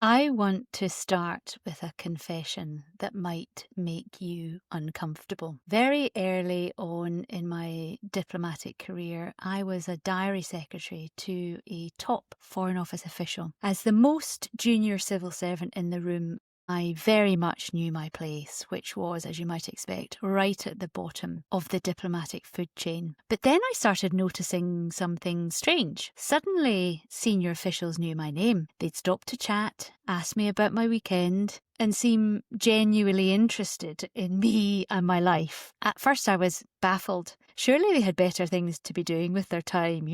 I want to start with a confession that might make you uncomfortable. Very early on in my diplomatic career, I was a diary secretary to a top Foreign Office official. As the most junior civil servant in the room, I very much knew my place, which was, as you might expect, right at the bottom of the diplomatic food chain. But then I started noticing something strange. Suddenly, senior officials knew my name. They'd stop to chat, ask me about my weekend, and seem genuinely interested in me and my life. At first, I was baffled. Surely they had better things to be doing with their time,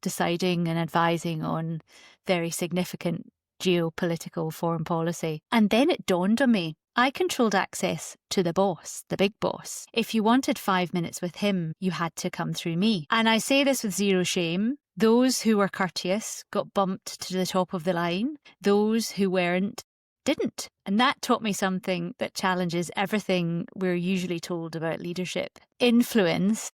deciding and advising on very significant geopolitical foreign policy. And then it dawned on me. I controlled access to the boss, the big boss. If you wanted 5 minutes with him, you had to come through me. And I say this with zero shame. Those who were courteous got bumped to the top of the line. Those who weren't didn't. And that taught me something that challenges everything we're usually told about leadership. Influence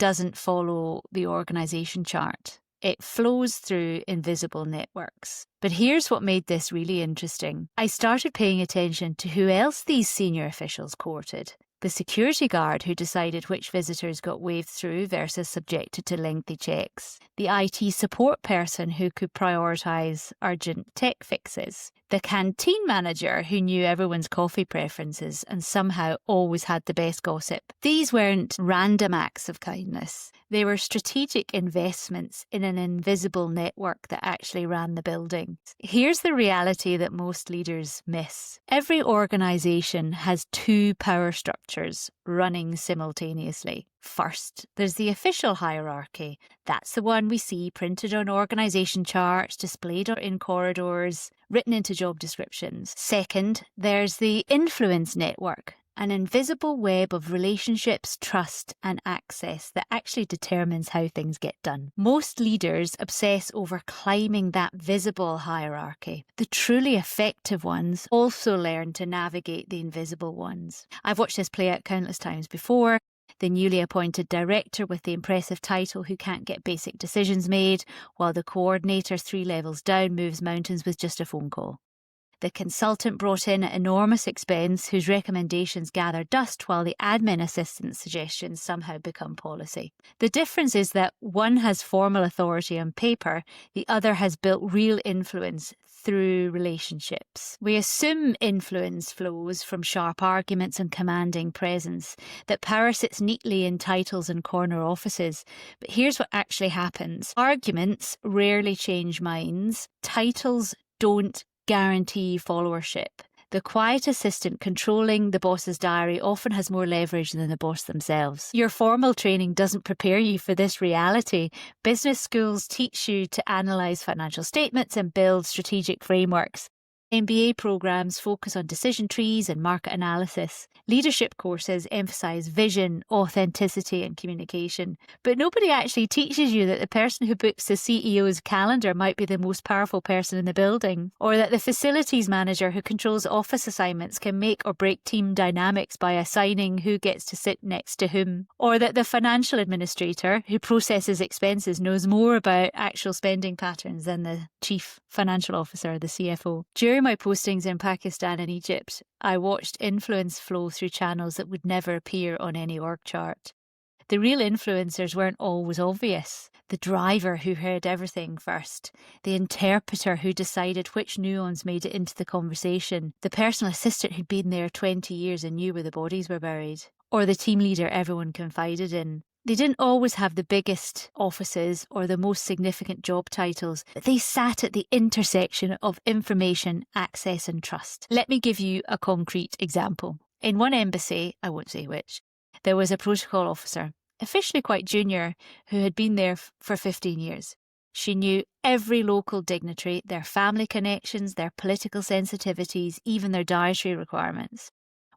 doesn't follow the organisation chart. It flows through invisible networks. But here's what made this really interesting. I started paying attention to who else these senior officials courted. The security guard who decided which visitors got waved through versus subjected to lengthy checks. The IT support person who could prioritise urgent tech fixes. The canteen manager who knew everyone's coffee preferences and somehow always had the best gossip. These weren't random acts of kindness. They were strategic investments in an invisible network that actually ran the building. Here's the reality that most leaders miss. Every organisation has two power structures running simultaneously. First, there's the official hierarchy. That's the one we see printed on organisation charts, displayed in corridors, written into job descriptions. Second, there's the influence network, an invisible web of relationships, trust and access that actually determines how things get done. Most leaders obsess over climbing that visible hierarchy. The truly effective ones also learn to navigate the invisible ones. I've watched this play out countless times before. The newly appointed director with the impressive title who can't get basic decisions made, while the coordinator 3 levels down moves mountains with just a phone call. The consultant brought in at enormous expense whose recommendations gather dust while the admin assistant's suggestions somehow become policy. The difference is that one has formal authority on paper, the other has built real influence through relationships. We assume influence flows from sharp arguments and commanding presence, that power sits neatly in titles and corner offices. But here's what actually happens. Arguments rarely change minds. Titles don't guarantee followership. The quiet assistant controlling the boss's diary often has more leverage than the boss themselves. Your formal training doesn't prepare you for this reality. Business schools teach you to analyse financial statements and build strategic frameworks. MBA programs focus on decision trees and market analysis. Leadership courses emphasise vision, authenticity and communication. But nobody actually teaches you that the person who books the CEO's calendar might be the most powerful person in the building, or that the facilities manager who controls office assignments can make or break team dynamics by assigning who gets to sit next to whom, or that the financial administrator who processes expenses knows more about actual spending patterns than the chief financial officer, the CFO. During my postings in Pakistan and Egypt, I watched influence flow through channels that would never appear on any org chart. The real influencers weren't always obvious. The driver who heard everything first, the interpreter who decided which nuance made it into the conversation, the personal assistant who'd been there 20 years and knew where the bodies were buried, or the team leader everyone confided in. They didn't always have the biggest offices or the most significant job titles, but they sat at the intersection of information, access and trust. Let me give you a concrete example. In one embassy, I won't say which, there was a protocol officer, officially quite junior, who had been there for 15 years. She knew every local dignitary, their family connections, their political sensitivities, even their dietary requirements.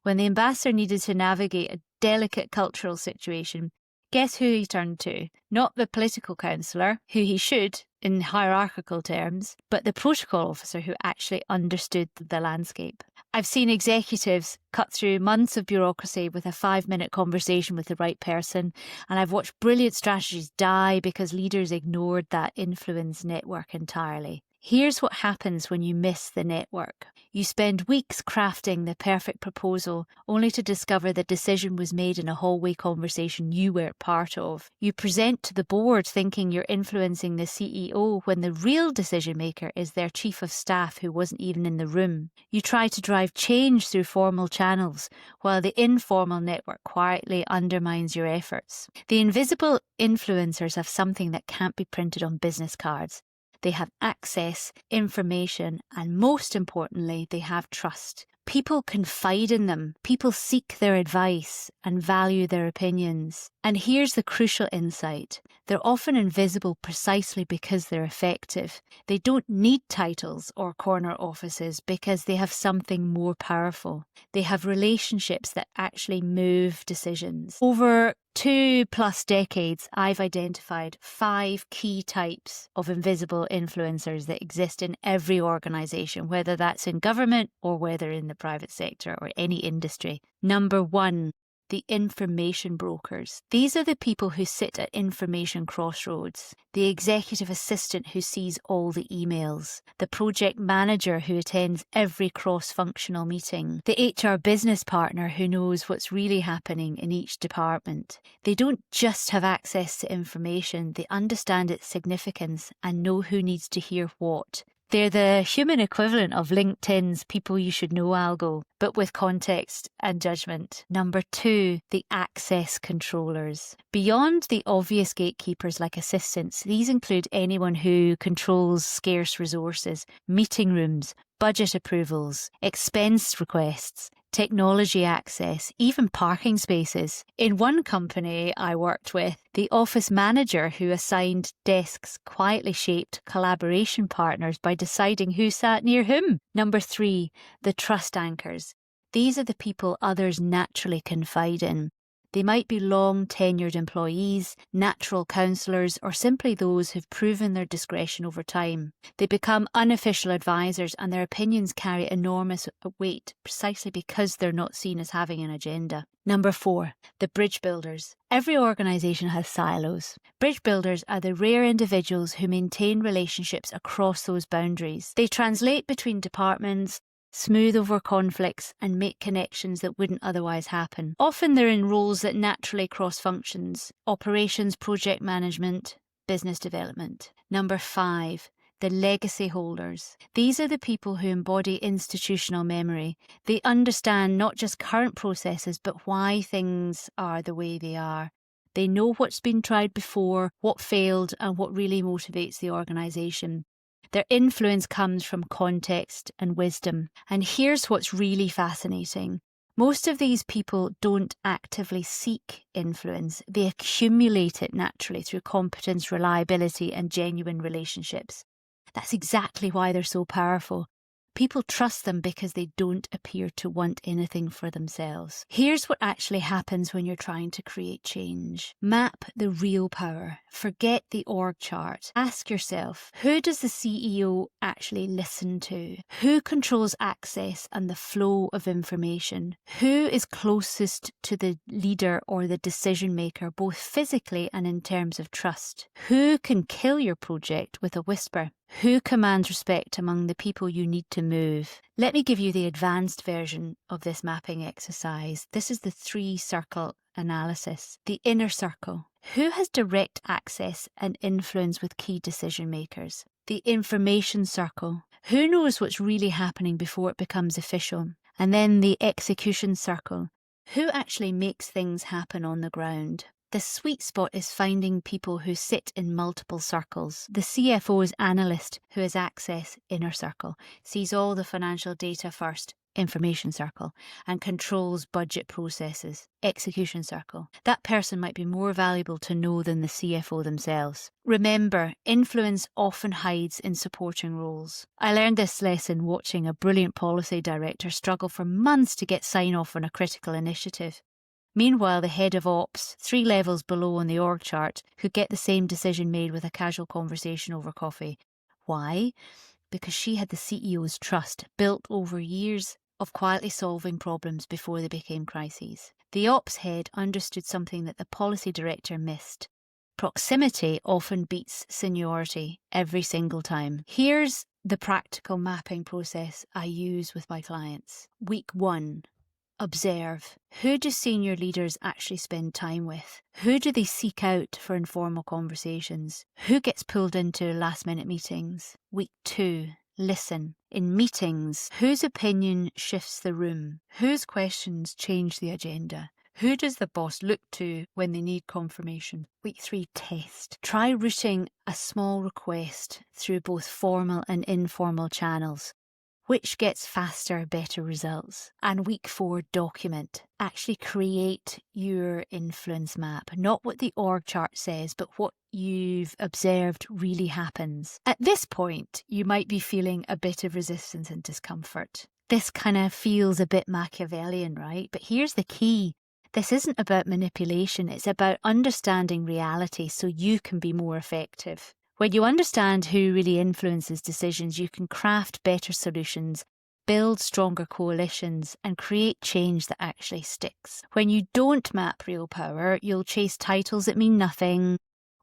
When the ambassador needed to navigate a delicate cultural situation, guess who he turned to? Not the political counsellor, who he should, in hierarchical terms, but the protocol officer who actually understood the landscape. I've seen executives cut through months of bureaucracy with a 5-minute conversation with the right person, and I've watched brilliant strategies die because leaders ignored that influence network entirely. Here's what happens when you miss the network. You spend weeks crafting the perfect proposal, only to discover the decision was made in a hallway conversation you weren't part of. You present to the board thinking you're influencing the CEO when the real decision maker is their chief of staff who wasn't even in the room. You try to drive change through formal channels, while the informal network quietly undermines your efforts. The invisible influencers have something that can't be printed on business cards. They have access, information, and most importantly, they have trust. People confide in them, people seek their advice and value their opinions. And here's the crucial insight. They're often invisible precisely because they're effective. They don't need titles or corner offices because they have something more powerful. They have relationships that actually move decisions. Over 2+ decades, I've identified 5 key types of invisible influencers that exist in every organisation, whether that's in government or whether in the private sector or any industry. Number 1. The information brokers. These are the people who sit at information crossroads. The executive assistant who sees all the emails. The project manager who attends every cross-functional meeting. The HR business partner who knows what's really happening in each department. They don't just have access to information, they understand its significance and know who needs to hear what. They're the human equivalent of LinkedIn's people you should know algo, but with context and judgment. Number 2, the access controllers. Beyond the obvious gatekeepers like assistants, these include anyone who controls scarce resources, meeting rooms, budget approvals, expense requests, technology access, even parking spaces. In one company I worked with, the office manager who assigned desks quietly shaped collaboration partners by deciding who sat near whom. Number 3, the trust anchors. These are the people others naturally confide in. They might be long-tenured employees, natural counsellors, or simply those who've proven their discretion over time. They become unofficial advisors and their opinions carry enormous weight precisely because they're not seen as having an agenda. Number 4, the bridge builders. Every organisation has silos. Bridge builders are the rare individuals who maintain relationships across those boundaries. They translate between departments, smooth over conflicts and make connections that wouldn't otherwise happen. Often they're in roles that naturally cross functions: operations, project management, business development. Number 5, the legacy holders. These are the people who embody institutional memory. They understand not just current processes, but why things are the way they are. They know what's been tried before, what failed, and what really motivates the organisation. Their influence comes from context and wisdom. And here's what's really fascinating. Most of these people don't actively seek influence. They accumulate it naturally through competence, reliability, and genuine relationships. That's exactly why they're so powerful. People trust them because they don't appear to want anything for themselves. Here's what actually happens when you're trying to create change. Map the real power. Forget the org chart. Ask yourself, who does the CEO actually listen to? Who controls access and the flow of information? Who is closest to the leader or the decision maker, both physically and in terms of trust? Who can kill your project with a whisper? Who commands respect among the people you need to move? Let me give you the advanced version of this mapping exercise. This is the 3-circle analysis. The inner circle. Who has direct access and influence with key decision makers? The information circle. Who knows what's really happening before it becomes official? And then the execution circle. Who actually makes things happen on the ground? The sweet spot is finding people who sit in multiple circles. The CFO's analyst who has access, inner circle, sees all the financial data first, information circle, and controls budget processes, execution circle. That person might be more valuable to know than the CFO themselves. Remember, influence often hides in supporting roles. I learned this lesson watching a brilliant policy director struggle for months to get sign-off on a critical initiative. Meanwhile, the head of ops, 3 levels below on the org chart, could get the same decision made with a casual conversation over coffee. Why? Because she had the CEO's trust, built over years of quietly solving problems before they became crises. The ops head understood something that the policy director missed. Proximity often beats seniority every single time. Here's the practical mapping process I use with my clients. Week 1. Observe. Who do senior leaders actually spend time with? Who do they seek out for informal conversations? Who gets pulled into last-minute meetings? Week 2. Listen. In meetings, whose opinion shifts the room? Whose questions change the agenda? Who does the boss look to when they need confirmation? Week 3, test. Try routing a small request through both formal and informal channels. Which gets faster, better results? And week 4, document. Actually create your influence map. Not what the org chart says, but what you've observed really happens. At this point, you might be feeling a bit of resistance and discomfort. This kind of feels a bit Machiavellian, right? But here's the key. This isn't about manipulation. It's about understanding reality so you can be more effective. When you understand who really influences decisions, you can craft better solutions, build stronger coalitions, and create change that actually sticks. When you don't map real power, you'll chase titles that mean nothing.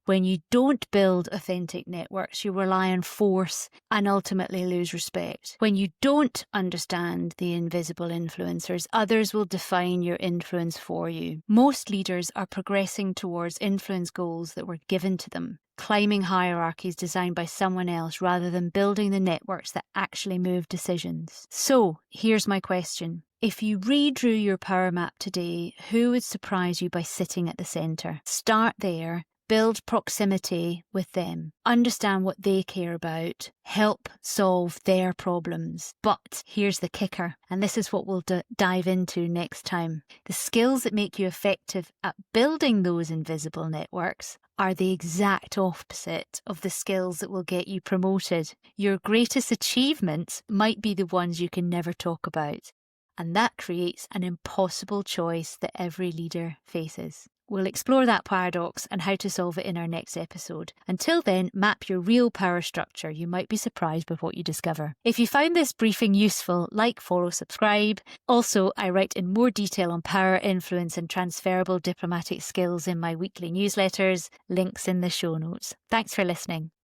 When you don't build authentic networks, you rely on force and ultimately lose respect. When you don't understand the invisible influencers, others will define your influence for you. Most leaders are progressing towards influence goals that were given to them, climbing hierarchies designed by someone else rather than building the networks that actually move decisions. So, here's my question. If you redrew your power map today, who would surprise you by sitting at the centre? Start there. Build proximity with them, understand what they care about, help solve their problems. But here's the kicker, and this is what we'll dive into next time. The skills that make you effective at building those invisible networks are the exact opposite of the skills that will get you promoted. Your greatest achievements might be the ones you can never talk about, and that creates an impossible choice that every leader faces. We'll explore that paradox and how to solve it in our next episode. Until then, map your real power structure. You might be surprised by what you discover. If you found this briefing useful, like, follow, subscribe. Also, I write in more detail on power, influence, and transferable diplomatic skills in my weekly newsletters. Links in the show notes. Thanks for listening.